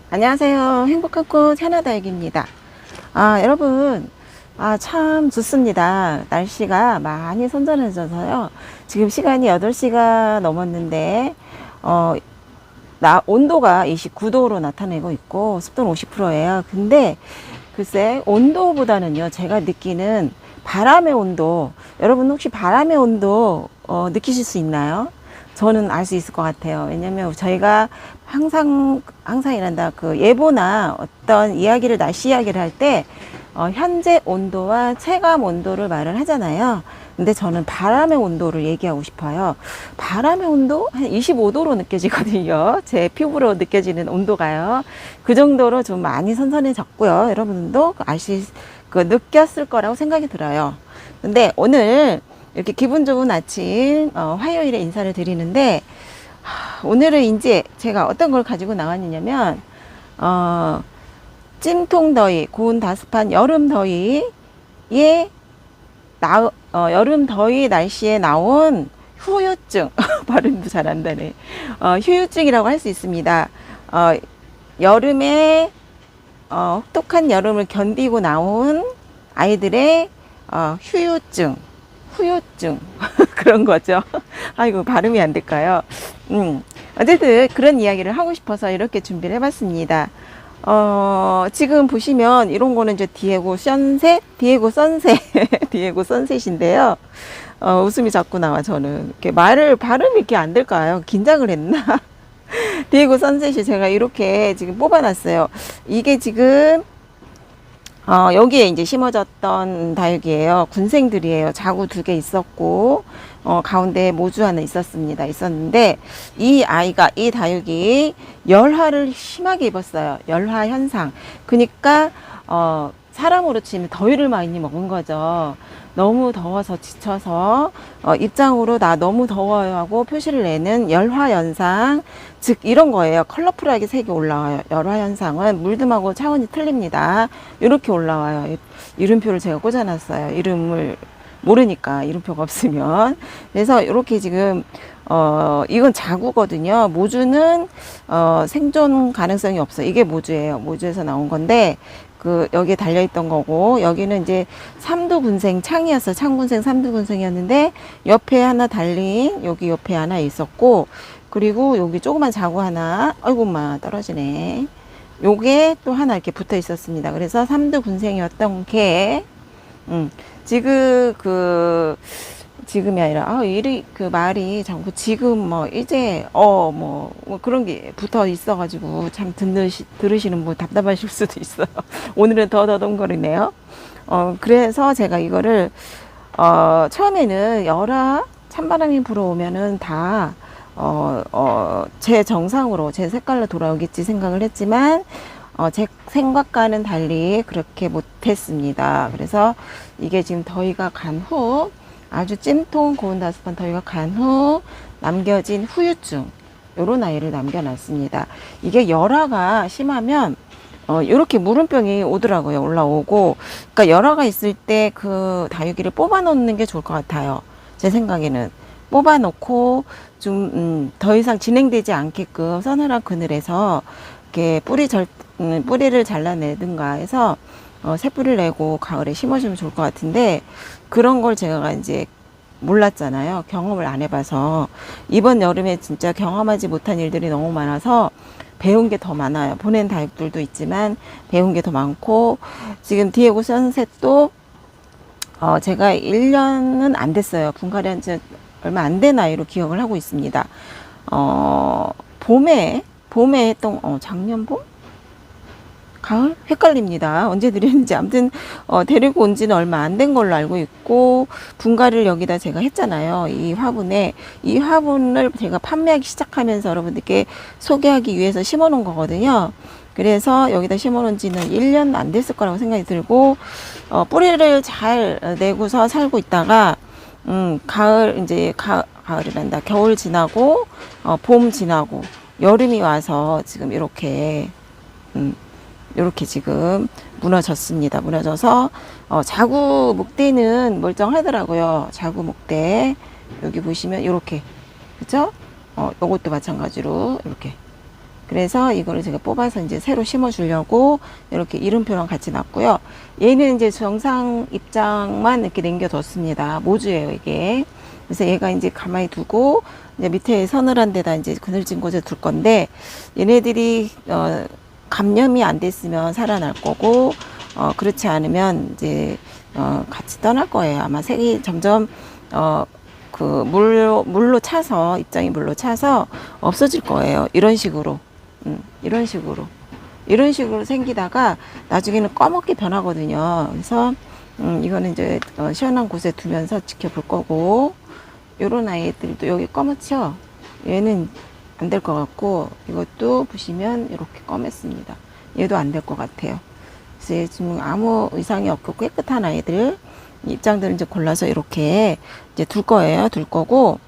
안녕하세요. 행복한 꽃 하나다육입니다. 여러분, 참 좋습니다. 날씨가 많이 선선해져서요. 지금 시간이 8시가 넘었는데, 온도가 29도로 나타내고 있고, 습도는 50%예요. 근데, 글쎄, 온도보다는요, 제가 느끼는 바람의 온도, 여러분 혹시 바람의 온도, 느끼실 수 있나요? 저는 알 수 있을 것 같아요. 왜냐면 저희가 항상이란다. 그 예보나 어떤 이야기를, 날씨 이야기를 할 때, 현재 온도와 체감 온도를 말을 하잖아요. 근데 저는 바람의 온도를 얘기하고 싶어요. 바람의 온도 한 25도로 느껴지거든요. 제 피부로 느껴지는 온도가요. 그 정도로 좀 많이 선선해졌고요. 여러분도 느꼈을 거라고 생각이 들어요. 근데 오늘 이렇게 기분 좋은 아침, 화요일에 인사를 드리는데, 오늘은 이제 제가 어떤 걸 가지고 나왔냐면, 찜통 더위, 고온 다습한 여름 더위에, 여름 더위 날씨에 나온 후유증, 발음도 잘 안 되네. 후유증이라고 할 수 있습니다. 여름에, 혹독한 여름을 견디고 나온 아이들의, 후유증. 그런 거죠. 아이고, 발음이 안 될까요? 어쨌든 그런 이야기를 하고 싶어서 이렇게 준비를 해봤습니다. 지금 보시면 이런 거는 이제 디에고 선셋, 디에고 선셋인데요. 웃음이 자꾸 나와, 저는. 이렇게 발음이 이렇게 안 될까요? 긴장을 했나? 디에고 선셋이 제가 이렇게 지금 뽑아놨어요. 이게 지금 여기에 이제 심어졌던 다육이에요. 군생들이에요. 자구 2개 있었고, 가운데 모주 하나 있었는데, 이 다육이 열화를 심하게 입었어요. 열화 현상. 그러니까, 사람으로 치면 더위를 많이 먹은 거죠. 너무 더워서 지쳐서 입장으로 나 너무 더워요 하고 표시를 내는 열화 현상, 즉 이런 거예요. 컬러풀하게 색이 올라와요. 열화 현상은 물듬하고 차원이 틀립니다. 이렇게 올라와요. 이름표를 제가 꽂아놨어요. 이름을 모르니까, 이름표가 없으면. 그래서 이렇게 지금 이건 자구거든요. 모주는 생존 가능성이 없어요. 이게 모주예요. 모주에서 나온 건데, 여기에 달려있던 거고, 여기는 이제 삼두군생 창이었어요. 창군생 삼두군생이었는데, 옆에 하나 달린, 여기 옆에 하나 있었고, 그리고 여기 조그만 자구 하나, 아이고마, 떨어지네. 요게 또 하나 이렇게 붙어 있었습니다. 그래서 삼두군생이었던 게, 지금 지금이 아니라, 말이 자꾸 지금 이제, 그런 게 붙어 있어가지고, 참 들으시는 분 답답하실 수도 있어요. 오늘은 더 더듬거리네요. 그래서 제가 이거를, 처음에는 찬바람이 불어오면은 다, 제 정상으로, 제 색깔로 돌아오겠지 생각을 했지만, 제 생각과는 달리 그렇게 못했습니다. 그래서 이게 지금 더위가 간 후, 아주 찜통 고온 다습한 더위가 간 후 남겨진 후유증, 요런 아이를 남겨놨습니다. 이게 열화가 심하면 이렇게 물음병이 오더라고요. 올라오고. 그러니까 열화가 있을 때 그 다육이를 뽑아 놓는 게 좋을 것 같아요. 제 생각에는 뽑아 놓고 좀 더 이상 진행되지 않게끔 서늘한 그늘에서 이렇게 뿌리를 잘라내든가 해서 새뿌리를 내고 가을에 심어주면 좋을 것 같은데, 그런 걸 제가 이제 몰랐잖아요. 경험을 안 해봐서. 이번 여름에 진짜 경험하지 못한 일들이 너무 많아서 배운 게 더 많아요. 보낸 다육들도 있지만 배운 게 더 많고, 지금 디에고 선셋도 제가 1년은 안 됐어요. 분갈이한 지 얼마 안 된 아이로 기억을 하고 있습니다. 봄에 했던, 작년 봄? 가을? 헷갈립니다. 언제 드렸는지. 아무튼 데리고 온 지는 얼마 안 된 걸로 알고 있고, 분갈이를 여기다 제가 했잖아요. 이 화분을 제가 판매하기 시작하면서 여러분들께 소개하기 위해서 심어 놓은 거거든요. 그래서 여기다 심어 놓은 지는 1년 안 됐을 거라고 생각이 들고, 뿌리를 잘 내고서 살고 있다가 가을이란다. 겨울 지나고 봄 지나고 여름이 와서 지금 이렇게 지금 무너졌습니다. 무너져서 자구 목대는 멀쩡하더라고요. 자구 목대 여기 보시면 이렇게, 그죠? 요것도 마찬가지로 이렇게 그래서 이거를 제가 뽑아서 이제 새로 심어 주려고 이렇게 이름표랑 같이 놨고요. 얘는 이제 정상 입장만 이렇게 남겨뒀습니다. 모주예요, 이게. 그래서 얘가 이제 가만히 두고 이제 밑에 서늘한 데다 이제 그늘진 곳에 둘 건데, 얘네들이 감염이 안 됐으면 살아날 거고, 그렇지 않으면 이제 같이 떠날 거예요. 아마 색이 점점 그 물로 차서, 입장이 물로 차서 없어질 거예요. 이런 식으로. 이런 식으로 생기다가 나중에는 꺼멓게 변하거든요. 그래서 이거는 이제 시원한 곳에 두면서 지켜볼 거고, 요런 아이들도 여기 검었죠? 얘는 안 될 것 같고, 이것도 보시면 이렇게 검했습니다. 얘도 안 될 것 같아요. 그래서 지금 아무 이상이 없고 깨끗한 아이들 입장들을 이제 골라서 이렇게 이제 둘 거예요. 둘 거고,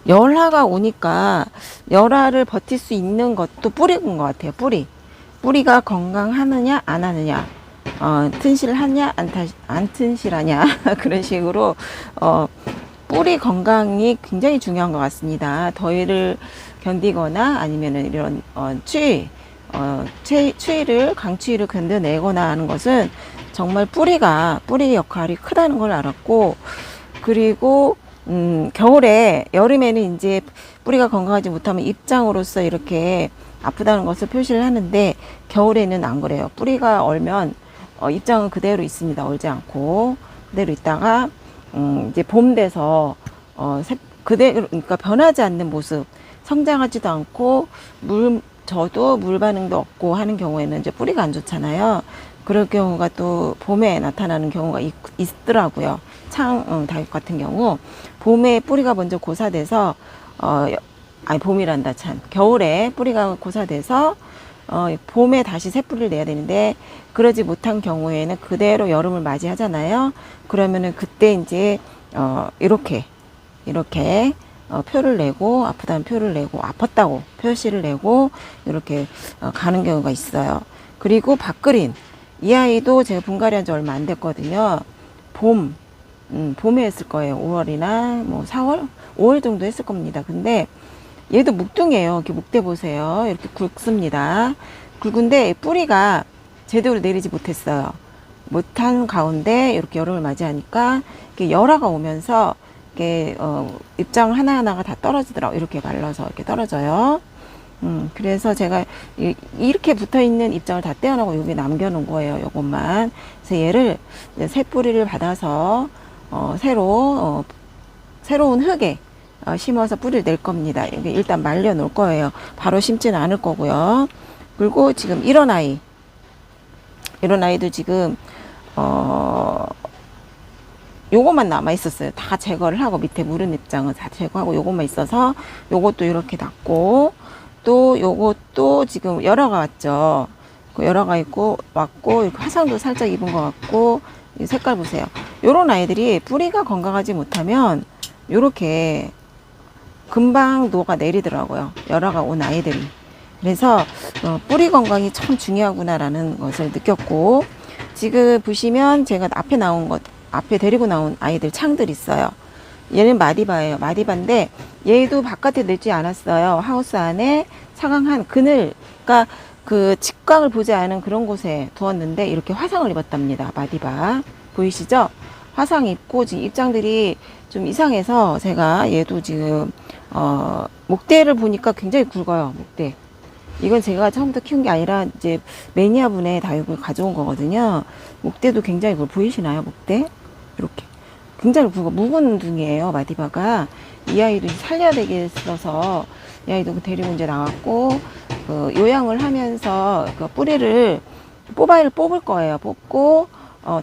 열화가 오니까 열화를 버틸 수 있는 것도 뿌리인 것 같아요. 뿌리가 건강하느냐 안 하느냐, 튼실하냐 안 튼실하냐 그런 식으로 뿌리 건강이 굉장히 중요한 것 같습니다. 더위를 견디거나 아니면은 이런 추위를 강추위를 견뎌내거나 하는 것은 정말 뿌리 역할이 크다는 걸 알았고, 그리고 겨울에, 여름에는 이제 뿌리가 건강하지 못하면 입장으로서 이렇게 아프다는 것을 표시를 하는데, 겨울에는 안 그래요. 뿌리가 얼면 입장은 그대로 있습니다. 얼지 않고 그대로 있다가 이제 봄 돼서 그대로, 그러니까 변하지 않는 모습, 성장하지도 않고 저도 물 반응도 없고 하는 경우에는 이제 뿌리가 안 좋잖아요. 그럴 경우가 또 봄에 나타나는 경우가 있더라고요. 다육 같은 경우 봄에 뿌리가 먼저 고사돼서 봄이란다, 참. 겨울에 뿌리가 고사돼서 봄에 다시 새 뿌리를 내야 되는데, 그러지 못한 경우에는 그대로 여름을 맞이하잖아요. 그러면은 그때 이제 이렇게 표를 내고, 아프다는 표를 내고, 아팠다고 표시를 내고 이렇게 가는 경우가 있어요. 그리고 박그린, 이 아이도 제가 분갈이 한 지 얼마 안 됐거든요. 봄에 했을 거예요. 5월이나 뭐 4월? 5월 정도 했을 겁니다. 근데 얘도 묵둥이에요. 이렇게 묵대 보세요. 이렇게 굵습니다. 굵은데 뿌리가 제대로 내리지 못했어요. 못한 가운데 이렇게 여름을 맞이하니까 이렇게 열화가 오면서 이렇게 입장 하나하나가 다 떨어지더라고요. 이렇게 말라서 이렇게 떨어져요. 그래서 제가 이렇게 붙어 있는 입장을 다 떼어내고 여기 남겨놓은 거예요. 요것만. 그래서 얘를 새 뿌리를 받아서 새로운 흙에 심어서 뿌리를 낼 겁니다. 여기 일단 말려 놓을 거예요. 바로 심지는 않을 거고요. 그리고 지금 이런 아이도 지금 요것만 남아 있었어요. 다 제거를 하고, 밑에 무른 입장은 다 제거하고 요것만 있어서 요것도 이렇게 놨고, 또 요것도 지금 열화가 왔죠. 열화가 왔고, 이렇게 화상도 살짝 입은 것 같고, 이 색깔 보세요. 요런 아이들이 뿌리가 건강하지 못하면 요렇게 금방 녹아 내리더라고요. 열화가 온 아이들이. 그래서 뿌리 건강이 참 중요하구나라는 것을 느꼈고, 지금 보시면 제가 앞에 데리고 나온 아이들 창들 있어요. 얘는 마디바예요. 마디바인데 얘도 바깥에 내지 않았어요. 하우스 안에 상황한 그러니까 그 직광을 보지 않은 그런 곳에 두었는데 이렇게 화상을 입었답니다. 마디바 보이시죠? 화상 입고 지금 입장들이 좀 이상해서 제가 얘도 지금 목대를 보니까 굉장히 굵어요. 목대. 이건 제가 처음부터 키운 게 아니라 이제 매니아분의 다육을 가져온 거거든요. 목대도 굉장히 보이시나요? 목대 이렇게 굉장히 묵은 둥이에요. 마디바가. 이 아이도 살려야 되겠어서 이 아이도 데리고 이제 나왔고, 요양을 하면서 그 뿌리를 뽑을 거예요. 뽑고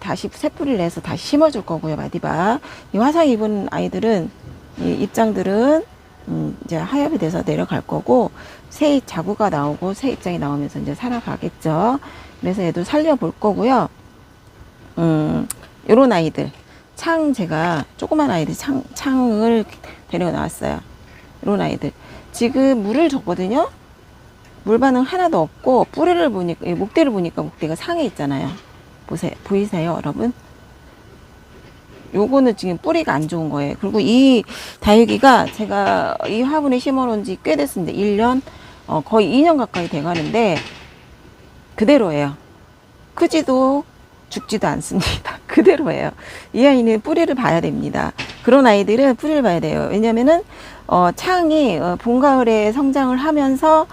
다시 새 뿌리를 내서 다시 심어줄 거고요. 마디바. 이 화상 입은 아이들은, 이 입장들은 이제 하엽이 돼서 내려갈 거고, 새 자구가 나오고 새 입장이 나오면서 이제 살아가겠죠. 그래서 얘도 살려볼 거고요. 요런 아이들, 제가 조그만 아이들 창을 데리고 나왔어요. 요런 아이들 지금 물을 줬거든요. 물 반응 하나도 없고, 뿌리를 보니까, 목대를 보니까 목대가 상해 있잖아요. 보이세요 여러분? 요거는 지금 뿌리가 안 좋은 거예요. 그리고 이 다육이가 제가 이 화분에 심어 놓은 지 꽤 됐습니다. 1년 거의 2년 가까이 돼 가는데 그대로예요. 크지도 죽지도 않습니다. 그대로예요. 이 아이는 뿌리를 봐야 됩니다. 그런 아이들은 뿌리를 봐야 돼요. 왜냐면은 창이 봄, 가을에 성장을 하면서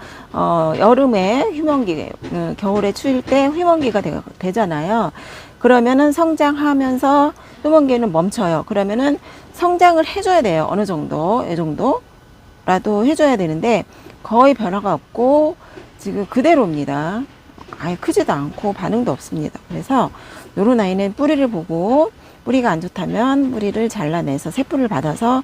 여름에 휴먼기, 겨울에 추울 때 휴먼기가 되잖아요. 그러면은 성장하면서 휴먼기는 멈춰요. 그러면은 성장을 해줘야 돼요. 어느 정도, 이 정도라도 해줘야 되는데 거의 변화가 없고 지금 그대로입니다. 아예 크지도 않고 반응도 없습니다. 그래서 요런 아이는 뿌리를 보고 뿌리가 안 좋다면 뿌리를 잘라내서 새 뿌리를 받아서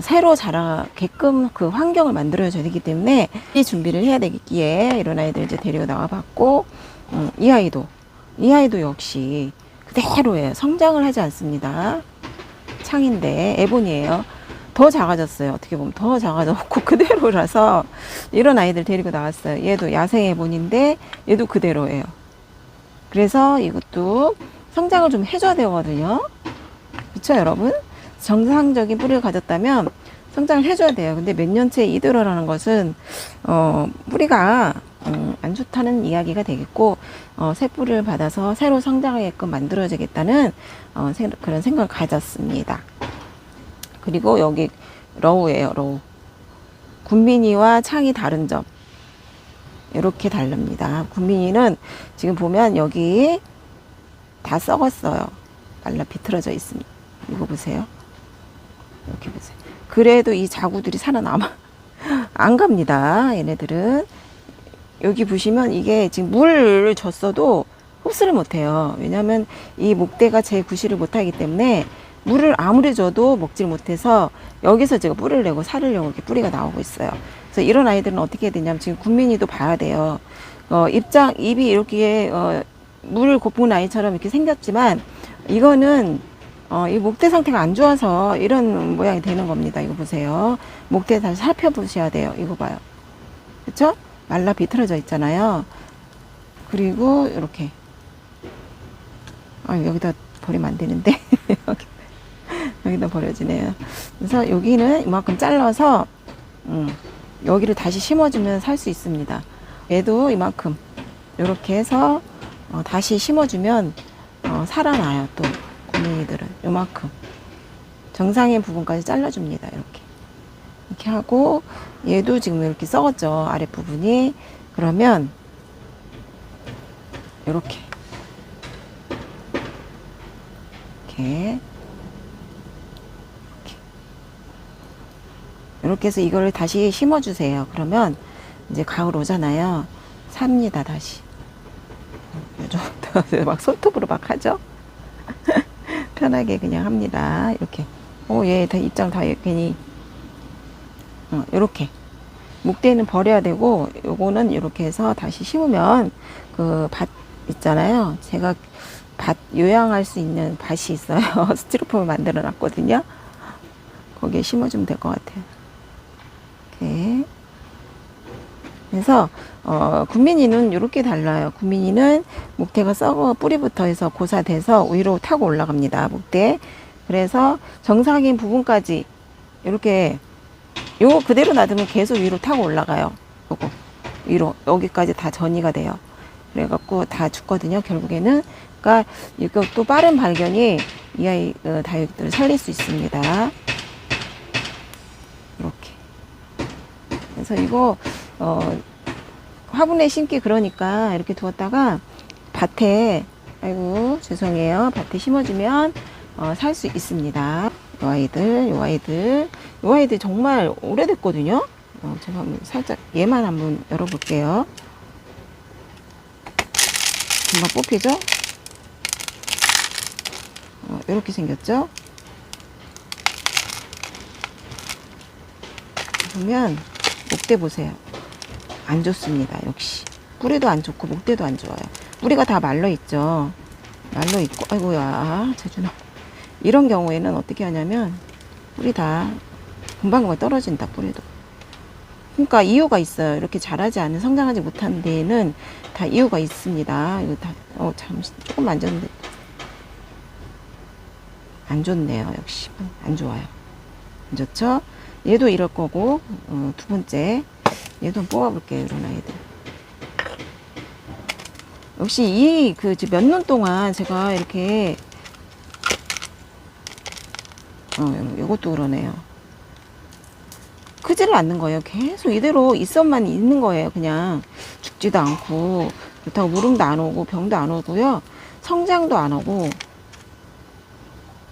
새로 자라게끔 그 환경을 만들어줘야 되기 때문에 이 준비를 해야 되기에 이런 아이들 이제 데리고 나와 봤고 이 아이도 역시 그대로예요. 성장을 하지 않습니다. 창인데 에본이에요. 더 작아졌어요. 어떻게 보면 더 작아졌고 그대로라서 이런 아이들 데리고 나왔어요. 얘도 야생 에본인데 얘도 그대로예요. 그래서 이것도 성장을 좀 해줘야 되거든요. 그쵸 여러분? 정상적인 뿌리를 가졌다면 성장을 해줘야 돼요. 근데 몇 년째 이대로라는 것은 뿌리가 안 좋다는 이야기가 되겠고 새 뿌리를 받아서 새로 성장하게끔 만들어주겠다는 그런 생각을 가졌습니다. 그리고 여기 러우예요. 러우. 군민이와 창이 다른 점 이렇게 다릅니다. 군민이는 지금 보면 여기 다 썩었어요. 말라 비틀어져 있습니다. 이거 보세요. 이렇게 보세요. 그래도 이 자구들이 살아남아 안 갑니다. 얘네들은 여기 보시면 이게 지금 물을 줬어도 흡수를 못해요. 왜냐하면 이 목대가 재구실을 못하기 때문에 물을 아무리 줘도 먹질 못해서 여기서 제가 뿌리를 내고 살으려고 이렇게 뿌리가 나오고 있어요. 그래서 이런 아이들은 어떻게 해야 되냐면 지금 군민이도 봐야 돼요. 입이 이렇게 물을 고픈 아이처럼 이렇게 생겼지만 이거는 이 목대 상태가 안 좋아서 이런 모양이 되는 겁니다. 이거 보세요. 목대 다시 살펴보셔야 돼요. 이거 봐요. 그쵸? 말라 비틀어져 있잖아요. 그리고 이렇게 여기다 버리면 안 되는데 여기다 버려지네요. 그래서 여기는 이만큼 잘라서 여기를 다시 심어주면 살 수 있습니다. 얘도 이만큼 이렇게 해서 다시 심어주면 살아나요. 또 고민이들은 요만큼 정상의 부분까지 잘라줍니다. 이렇게 하고 얘도 지금 이렇게 썩었죠. 아랫부분이. 그러면 이렇게 이렇게 해서 이거를 다시 심어주세요. 그러면 이제 가을 오잖아요. 삽니다, 다시. 요정도 막 손톱으로 막 하죠. 편하게 그냥 합니다. 이렇게. 얘 다 입장 다 괜히. 이렇게. 목대는 버려야 되고, 요거는 이렇게 해서 다시 심으면 그 밭 있잖아요. 제가 밭 요양할 수 있는 밭이 있어요. 스티로폼을 만들어 놨거든요. 거기에 심어주면 될 것 같아요. 이렇게. 그래서 군민이는 이렇게 달라요. 군민이는 목대가 썩어 뿌리부터 해서 고사돼서 위로 타고 올라갑니다. 목대. 그래서 정상인 부분까지 이렇게 요거 그대로 놔두면 계속 위로 타고 올라가요. 요거 위로 여기까지 다 전이가 돼요. 그래갖고 다 죽거든요. 결국에는. 그러니까 이것도 빠른 발견이 이 아이 다육들을 살릴 수 있습니다. 이렇게. 그래서 이거 화분에 심기 그러니까 이렇게 두었다가 밭에 아이고 죄송해요. 밭에 심어주면 살 수 있습니다. 요 아이들 정말 오래됐거든요. 제가 한번 살짝 얘만 한번 열어볼게요. 금방 뽑히죠? 이렇게 생겼죠? 보면 목대 보세요. 안 좋습니다. 역시 뿌리도 안 좋고 목대도 안 좋아요. 뿌리가 다 말라 있죠. 말라 있고 아이고야 재준아. 이런 경우에는 어떻게 하냐면 뿌리 다 금방금방 떨어진다. 뿌리도. 그러니까 이유가 있어요. 이렇게 자라지 않은 성장하지 못한 데에는 다 이유가 있습니다. 이거 다 잠시 조금 만졌는데 안 좋네요. 역시 안 좋아요. 안 좋죠? 얘도 이럴 거고 두 번째 얘도 뽑아볼게요. 이런 아이들. 역시 이 몇 년 동안 제가 이렇게 요것도 그러네요. 크지를 않는 거예요. 계속 이대로 있어만 있는 거예요. 그냥 죽지도 않고, 그렇다고 무름도 안 오고 병도 안 오고요. 성장도 안 오고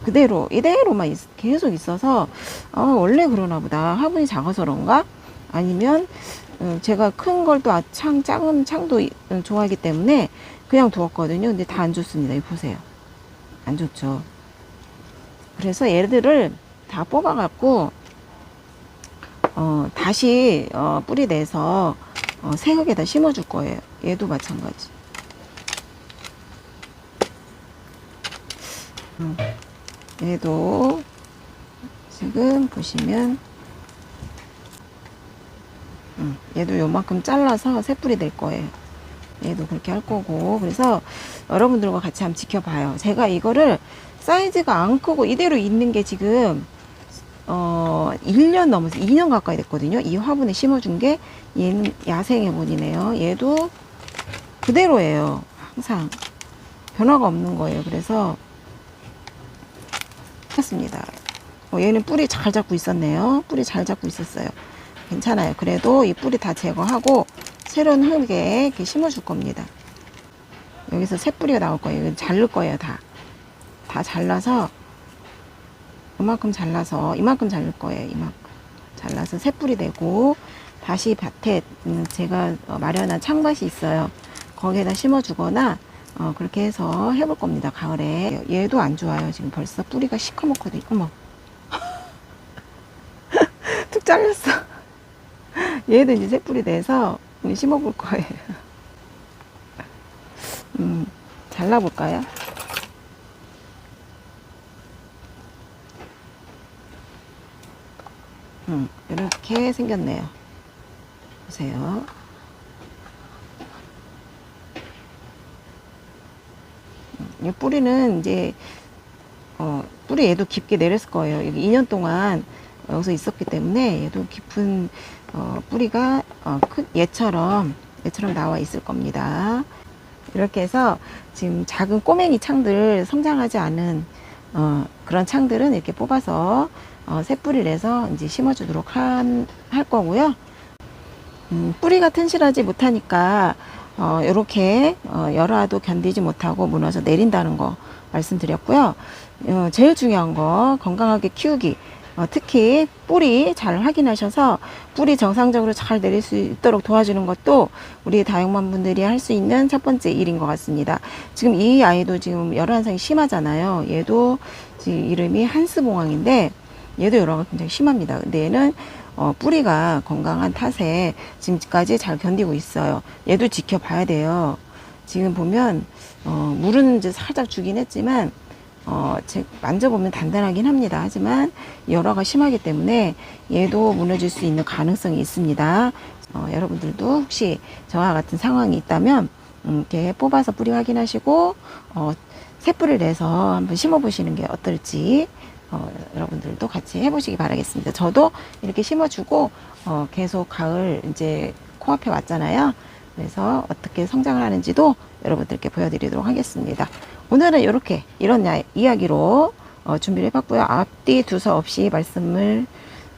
그대로 이대로만 계속 있어서 원래 그러나 보다. 화분이 작아서 그런가? 아니면 제가 큰 걸 또 작은 창도 좋아하기 때문에 그냥 두었거든요. 근데 다 안 좋습니다. 이거 보세요. 안 좋죠. 그래서 얘들을 다 뽑아 갖고 다시 뿌리 내서 새 흙에다 심어 줄 거예요. 얘도 마찬가지. 얘도 지금 보시면 얘도 요만큼 잘라서 새 뿌리 낼 거예요. 얘도 그렇게 할 거고. 그래서 여러분들과 같이 한번 지켜봐요. 제가 이거를 사이즈가 안 크고 이대로 있는 게 지금 1년 넘어서 2년 가까이 됐거든요. 이 화분에 심어준 게. 얘는 야생해본이네요. 얘도 그대로예요. 항상 변화가 없는 거예요. 그래서 했습니다. 얘는 뿌리 잘 잡고 있었네요. 뿌리 잘 잡고 있었어요. 괜찮아요. 그래도 이 뿌리 다 제거하고 새로운 흙에 이렇게 심어줄 겁니다. 여기서 새 뿌리가 나올 거예요. 이건 자를 거예요. 다 잘라서 이만큼 잘라서 이만큼 자를 거예요. 이만큼 잘라서 새 뿌리 내고 다시 밭에 제가 마련한 창밭이 있어요. 거기에다 심어주거나 그렇게 해서 해볼 겁니다. 가을에. 얘도 안 좋아요. 지금 벌써 뿌리가 시커멓거든요. 어머. 툭 잘렸어. 얘도 이제 새 뿌리 내서 심어볼 거예요. 잘라볼까요? 이렇게 생겼네요. 보세요. 이 뿌리는 이제 뿌리 얘도 깊게 내렸을 거예요. 여기 2년 동안 여기서 있었기 때문에 얘도 깊은 뿌리가 얘처럼 나와 있을 겁니다. 이렇게 해서 지금 작은 꼬맹이 창들, 성장하지 않은 그런 창들은 이렇게 뽑아서 새 뿌리를 내서 이제 심어주도록 할 거고요. 뿌리가 튼실하지 못하니까 이렇게 열화도 견디지 못하고 무너져 내린다는 거 말씀드렸고요. 제일 중요한 거 건강하게 키우기. 특히 뿌리 잘 확인하셔서 뿌리 정상적으로 잘 내릴 수 있도록 도와주는 것도 우리 다육맘 분들이 할 수 있는 첫 번째 일인 것 같습니다. 지금 이 아이도 지금 열화현상이 심하잖아요. 얘도 지금 이름이 한스봉황인데 얘도 열화가 굉장히 심합니다. 근데 얘는 뿌리가 건강한 탓에 지금까지 잘 견디고 있어요. 얘도 지켜봐야 돼요. 지금 보면 물은 이제 살짝 주긴 했지만 만져보면 단단하긴 합니다. 하지만 열화가 심하기 때문에 얘도 무너질 수 있는 가능성이 있습니다. 여러분들도 혹시 저와 같은 상황이 있다면 이렇게 뽑아서 뿌리 확인하시고 새 뿌리를 내서 한번 심어 보시는 게 어떨지 여러분들도 같이 해보시기 바라겠습니다. 저도 이렇게 심어주고 계속 가을 이제 코앞에 왔잖아요. 그래서 어떻게 성장을 하는지도 여러분들께 보여드리도록 하겠습니다. 오늘은 이런 이야기로 준비를 해봤고요. 앞뒤 두서 없이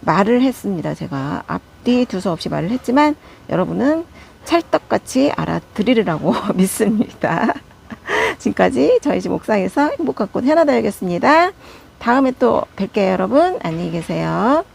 말을 했습니다. 제가 앞뒤 두서 없이 말을 했지만 여러분은 찰떡같이 알아들으리라고 믿습니다. 지금까지 저희 집 옥상에서 행복한 꽃 해나다였습니다. 다음에 또 뵐게요, 여러분. 안녕히 계세요.